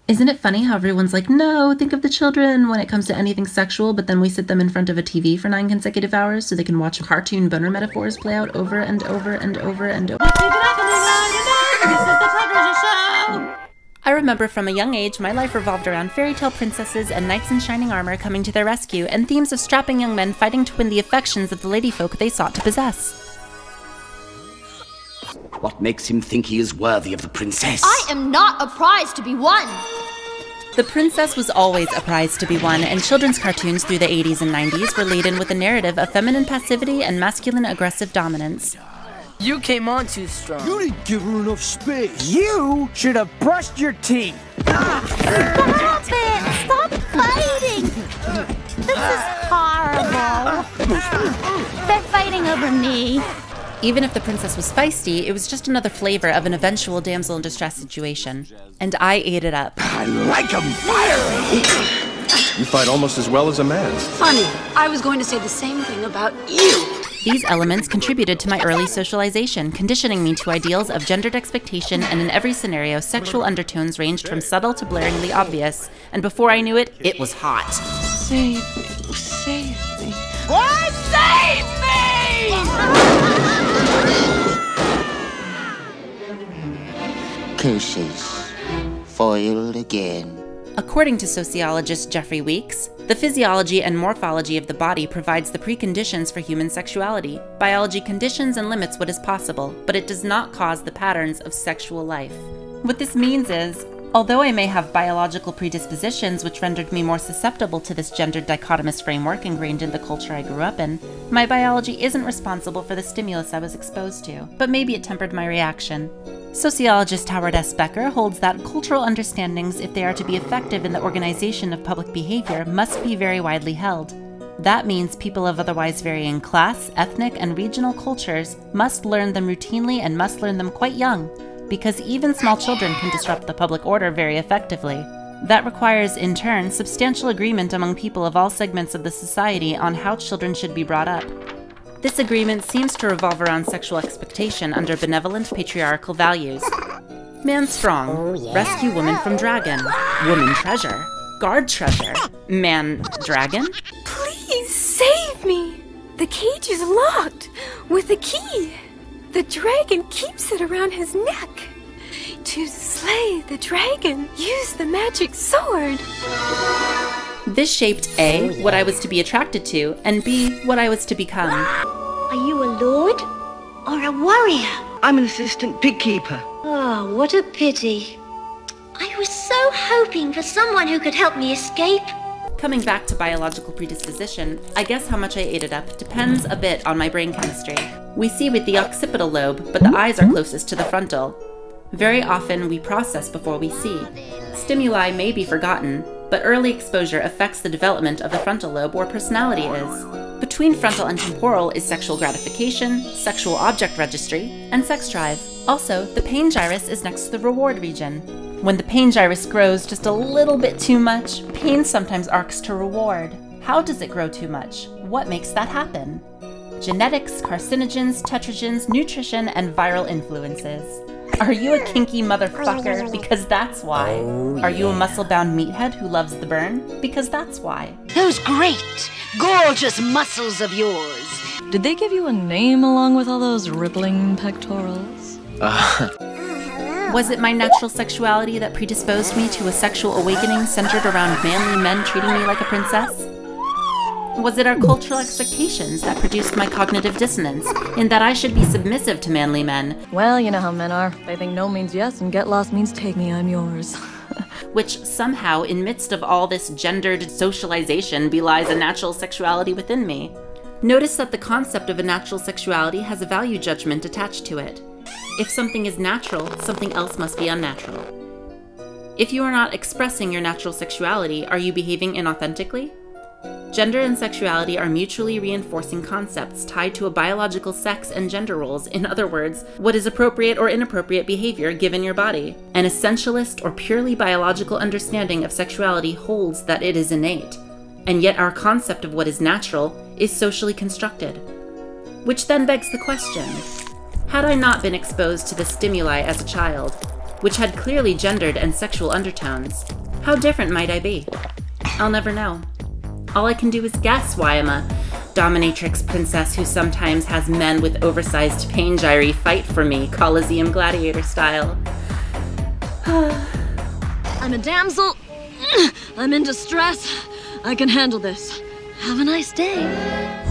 Isn't it funny how everyone's like, no, think of the children when it comes to anything sexual, but then we sit them in front of a TV for 9 consecutive hours so they can watch cartoon boner metaphors play out over and over and over and over. I remember from a young age, my life revolved around fairy tale princesses and knights in shining armor coming to their rescue, and themes of strapping young men fighting to win the affections of the ladyfolk they sought to possess. What makes him think he is worthy of the princess? I am not a prize to be won! The princess was always a prize to be won, and children's cartoons through the 80s and 90s were laden with a narrative of feminine passivity and masculine aggressive dominance. You came on too strong. You didn't give her enough space. You should have brushed your teeth. Stop it! Stop fighting! This is horrible. They're fighting over me. Even if the princess was feisty, it was just another flavor of an eventual damsel in distress situation. And I ate it up. I like 'em fiery! You fight almost as well as a man. Funny, I was going to say the same thing about you. These elements contributed to my early socialization, conditioning me to ideals of gendered expectation, and in every scenario, sexual undertones ranged from subtle to blaringly obvious. And before I knew it, it was hot. Save me, save me. What? Save me! Curses. Foiled again. According to sociologist Jeffrey Weeks, the physiology and morphology of the body provides the preconditions for human sexuality. Biology conditions and limits what is possible, but it does not cause the patterns of sexual life. What this means is, although I may have biological predispositions which rendered me more susceptible to this gendered dichotomous framework ingrained in the culture I grew up in, my biology isn't responsible for the stimulus I was exposed to, but maybe it tempered my reaction. Sociologist Howard S. Becker holds that cultural understandings, if they are to be effective in the organization of public behavior, must be very widely held. That means people of otherwise varying class, ethnic, and regional cultures must learn them routinely and must learn them quite young, because even small children can disrupt the public order very effectively. That requires, in turn, substantial agreement among people of all segments of the society on how children should be brought up. This agreement seems to revolve around sexual expectation under benevolent patriarchal values. Man strong, rescue woman from dragon, woman treasure, guard treasure, man dragon? Please save me! The cage is locked with a key. The dragon keeps it around his neck. To slay the dragon, use the magic sword. This shaped A, what I was to be attracted to, and B, what I was to become. Are you a lord or a warrior? I'm an assistant pig keeper. Oh, what a pity. I was so hoping for someone who could help me escape. Coming back to biological predisposition, I guess how much I ate it up depends a bit on my brain chemistry. We see with the occipital lobe, but the eyes are closest to the frontal. Very often we process before we see. Stimuli may be forgotten, but early exposure affects the development of the frontal lobe where personality is. Between frontal and temporal is sexual gratification, sexual object registry, and sex drive. Also, the pain gyrus is next to the reward region. When the pain gyrus grows just a little bit too much, pain sometimes arcs to reward. How does it grow too much? What makes that happen? Genetics, carcinogens, tetragens, nutrition, and viral influences. Are you a kinky motherfucker? Because that's why. Are you a muscle-bound meathead who loves the burn? Because that's why. Those great, gorgeous muscles of yours. Did they give you a name along with all those rippling pectorals? Was it my natural sexuality that predisposed me to a sexual awakening centered around manly men treating me like a princess? Was it our cultural expectations that produced my cognitive dissonance, in that I should be submissive to manly men? Well, you know how men are. They think no means yes and get lost means take me, I'm yours. Which somehow, in midst of all this gendered socialization, belies a natural sexuality within me. Notice that the concept of a natural sexuality has a value judgment attached to it. If something is natural, something else must be unnatural. If you are not expressing your natural sexuality, are you behaving inauthentically? Gender and sexuality are mutually reinforcing concepts tied to a biological sex and gender roles. In other words, what is appropriate or inappropriate behavior given your body. An essentialist or purely biological understanding of sexuality holds that it is innate, and yet our concept of what is natural is socially constructed. Which then begs the question, had I not been exposed to this stimuli as a child, which had clearly gendered and sexual undertones. How different might I be? I'll never know. All I can do is guess why I'm a dominatrix princess who sometimes has men with oversized pain gyri fight for me, Colosseum gladiator style. I'm a damsel. I'm in distress. I can handle this. Have a nice day.